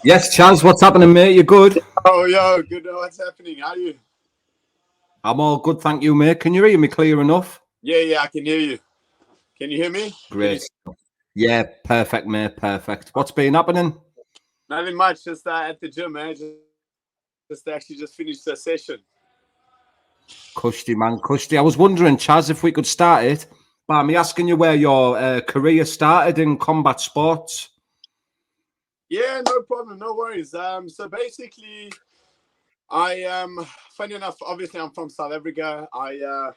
Yes, Chaz, what's happening, mate? You good? Oh, yo, good. What's happening? How are you? I'm all good, thank you, mate. Can you hear me clear enough? Yeah, I can hear you. Can you hear me? Can you? Great. Yeah, perfect, mate, perfect. What's been happening? Nothing much. Just at the gym, man. Just actually just finished the session. Cushy, man, cushy. I was wondering, Chaz, if we could start it by me asking you where your career started in combat sports. Yeah, no problem, no worries. So basically, funny enough, obviously I'm from South Africa. I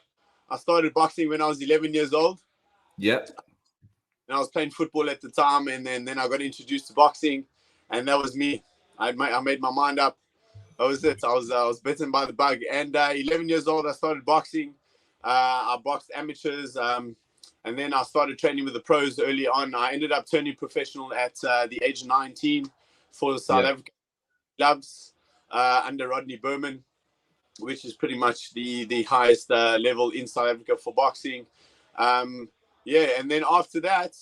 started boxing when I was 11 years old, Yep. and I was playing football at the time, and then I got introduced to boxing, and that was me. I made my mind up. That was it. I was bitten by the bug. And 11 years old, I started boxing. I boxed amateurs, and then I started training with the pros early on. I ended up turning professional at the age of 19 for the South Yep. African clubs under Rodney Berman, which is pretty much the highest level in South Africa for boxing. Yeah, and then after that,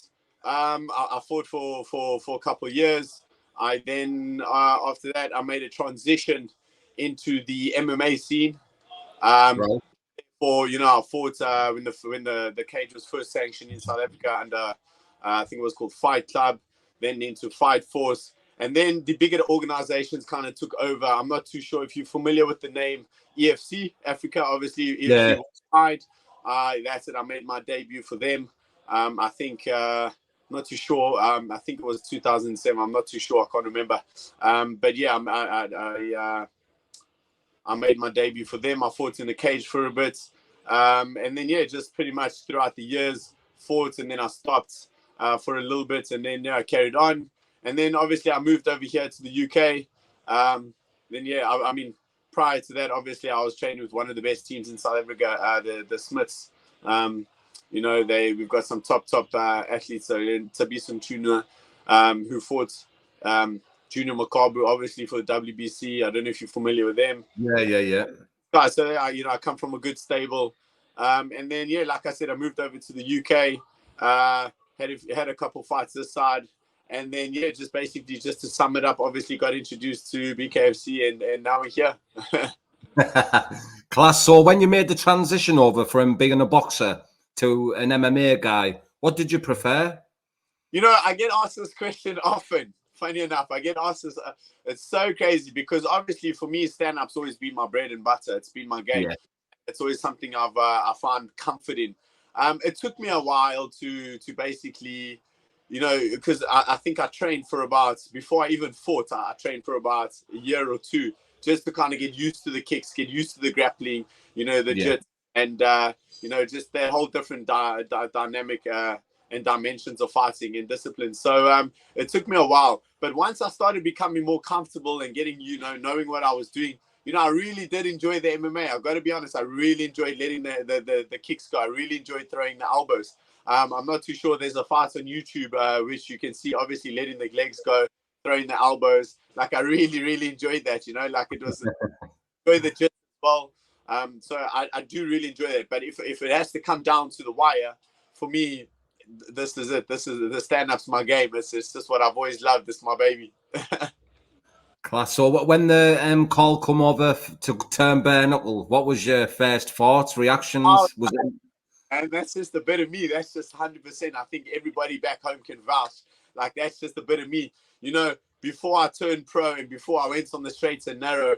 I fought for a couple of years. I then after that I made a transition into the MMA scene. Right. I fought when the cage was first sanctioned in South Africa under I think it was called Fight Club, then into Fight Force, and then the bigger organizations kind of took over. I'm not too sure if you're familiar with the name EFC Africa, obviously EFC Yeah. Worldwide. That's it. I made my debut for them. I think. Not too sure. I think it was 2007. I'm not too sure. I can't remember. But yeah, I made my debut for them. I fought in the cage for a bit. And then, yeah, just pretty much throughout the years, fought and then I stopped for a little bit and then, yeah, I carried on. And then obviously I moved over here to the UK. Then, yeah, I mean, prior to that, obviously I was training with one of the best teams in South Africa, the Smiths. We've got some top athletes. So Tabiso Tuna, who fought Junior Makabu, obviously for the WBC. I don't know if you're familiar with them. Yeah. So I come from a good stable, and then yeah, like I said, I moved over to the UK. Had a couple fights this side, and then yeah, just basically just to sum it up, obviously got introduced to BKFC, and now we're here. Class. So when you made the transition over from being a boxer to an MMA guy, what did you prefer? I get asked this question often. Funny enough, I get asked this. It's so crazy because obviously for me, stand-up's always been my bread and butter. It's been my game. Yeah. It's always something I find comfort in. It took me a while to basically, because I think I trained for about, before I even fought, I trained for about a year or two just to kind of get used to the kicks, get used to the grappling, the Yeah. jits, and just that whole different dynamic and dimensions of fighting and discipline. So it took me a while, but once I started becoming more comfortable and getting, knowing what I was doing, I really did enjoy the MMA. I've got to be honest. I really enjoyed letting the kicks go. I really enjoyed throwing the elbows. I'm not too sure. There's a fight on YouTube which you can see, obviously letting the legs go, throwing the elbows. Like I really, really enjoyed that. Like it was enjoy the gist as well. So I do really enjoy it. But if it has to come down to the wire, for me, this is it. This is the stand-up's my game. It's just what I've always loved. It's my baby. Class. So when the call come over to turn bare knuckle, what was your first thoughts, Oh, reactions? Was it? and that's just a bit of me. That's just 100%. I think everybody back home can vouch. Like, that's just a bit of me. Before I turned pro and before I went on the straight and narrow,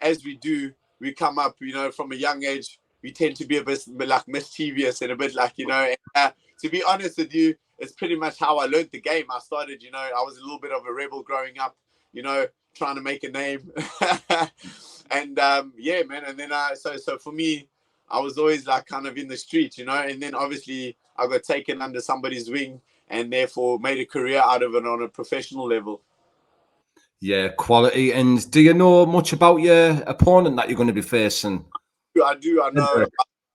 as we do, we come up, from a young age, we tend to be a bit like mischievous and a bit like, to be honest with you, it's pretty much how I learned the game. I started, I was a little bit of a rebel growing up, trying to make a name. And yeah, man. And then so for me, I was always like kind of in the street, and then obviously I got taken under somebody's wing and therefore made a career out of it on a professional level. Yeah, quality. And do you know much about your opponent that you're going to be facing? I do. I know.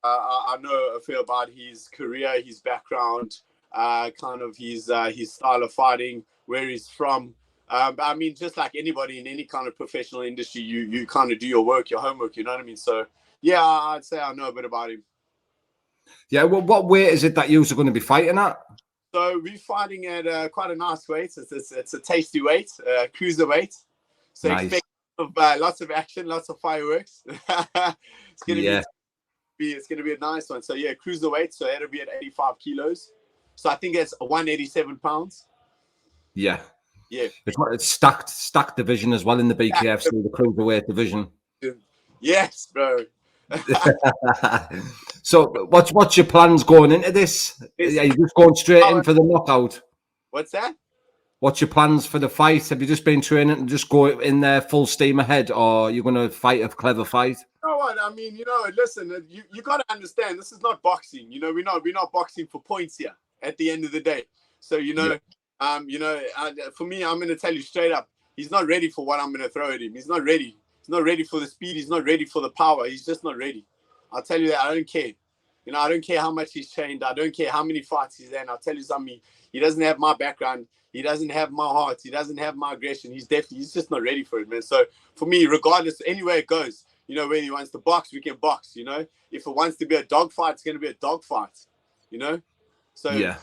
I know a fair about his career, his background, kind of his style of fighting, where he's from. But I mean, just like anybody in any kind of professional industry, you kind of do your work, your homework. You know what I mean? So yeah, I'd say I know a bit about him. Yeah, well, what weight is it that you're going to be fighting at? So we're fighting at quite a nice weight. It's a tasty weight, cruiserweight. So Nice. expect lots of action, lots of fireworks. It's gonna be a nice one. So yeah, cruiserweight. So that'll be at 85 kilos. So I think it's 187 pounds. Yeah. Yeah. It's stacked division as well in the BKFC, the cruiserweight division. Yes, bro. So what's your plans going into this? Are you just going straight in for the knockout? What's that? What's your plans for the fight? Have you just been training and just go in there full steam ahead, or you're going to fight a clever fight? You know what? I mean, listen, you got to understand, this is not boxing. We're not boxing for points here at the end of the day. So, for me, I'm going to tell you straight up, he's not ready for what I'm going to throw at him. He's not ready. He's not ready for the speed. He's not ready for the power. He's just not ready. I'll tell you that. I don't care. I don't care how much he's trained. I don't care how many fights he's in. I'll tell you something. He doesn't have my background. He doesn't have my heart. He doesn't have my aggression. He's just not ready for it, man. So for me, regardless, anywhere it goes, whether he wants to box, we can box, If it wants to be a dog fight, it's going to be a dog fight, So yeah.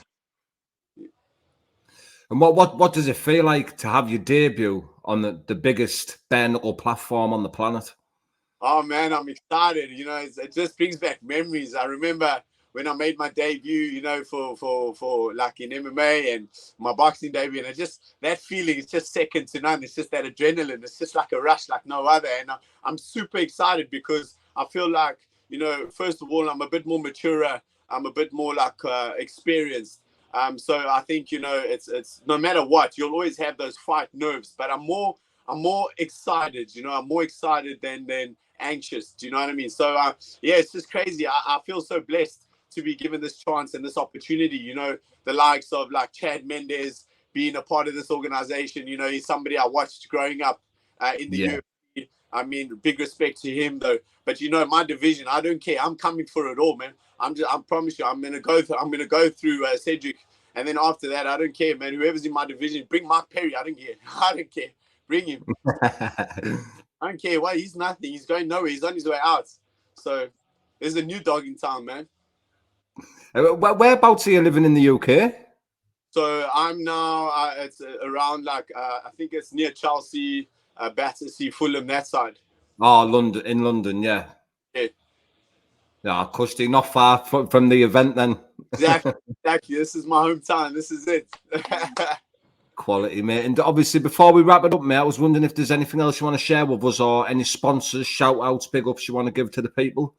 And what does it feel like to have your debut on the biggest bare knuckle platform on the planet? Oh man, I'm excited. It just brings back memories. I remember when I made my debut, for like in MMA and my boxing debut, and that feeling is just second to none. It's just that adrenaline. It's just like a rush like no other. And I'm super excited because I feel like, first of all, I'm a bit more mature. I'm a bit more like experienced. So I think, it's no matter what, you'll always have those fight nerves, but I'm more excited, I'm more excited than anxious. Do you know what I mean? So yeah, it's just crazy. I feel so blessed to be given this chance and this opportunity. The likes of like Chad Mendes being a part of this organization. He's somebody I watched growing up in the UFC. I mean, big respect to him though. But my division, I don't care. I'm coming for it all, man. I promise you, I'm gonna go through Cedric, and then after that, I don't care, man. Whoever's in my division, bring Mark Perry. I don't care. I don't care. Bring him. I don't care. Why? He's nothing. He's going nowhere. He's on his way out. So there's a new dog in town, man. Whereabouts are you living in the UK? So I'm now, it's around I think it's near Chelsea, Battersea, Fulham, that side. Oh, London, in London, yeah. Yeah. Yeah, Custy, not far from the event then. Exactly. This is my hometown. This is it. Quality, mate. And obviously, before we wrap it up, mate, I was wondering if there's anything else you want to share with us or any sponsors, shout-outs, big-ups you want to give to the people?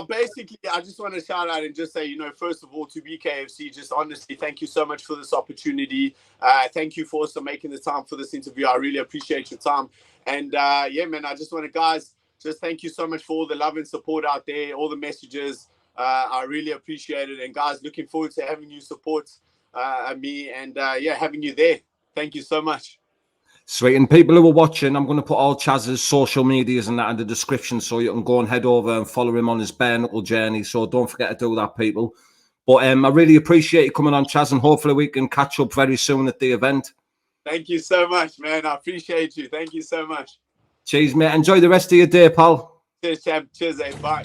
Basically, I just want to shout out and just say, first of all, to BKFC, just honestly, thank you so much for this opportunity. Thank you for also making the time for this interview. I really appreciate your time. And yeah, man, I just want to, guys, just thank you so much for all the love and support out there, all the messages. I really appreciate it. And guys, looking forward to having you support me and having you there. Thank you so much. Sweet. And people who are watching, I'm going to put all Chaz's social medias and that in the description so you can go and head over and follow him on his bare knuckle journey. So don't forget to do that, people. But I really appreciate you coming on, Chaz, and hopefully we can catch up very soon at the event. Thank you so much, man. I appreciate you. Thank you so much. Cheers, mate. Enjoy the rest of your day, pal. Cheers, champ. Cheers, bye.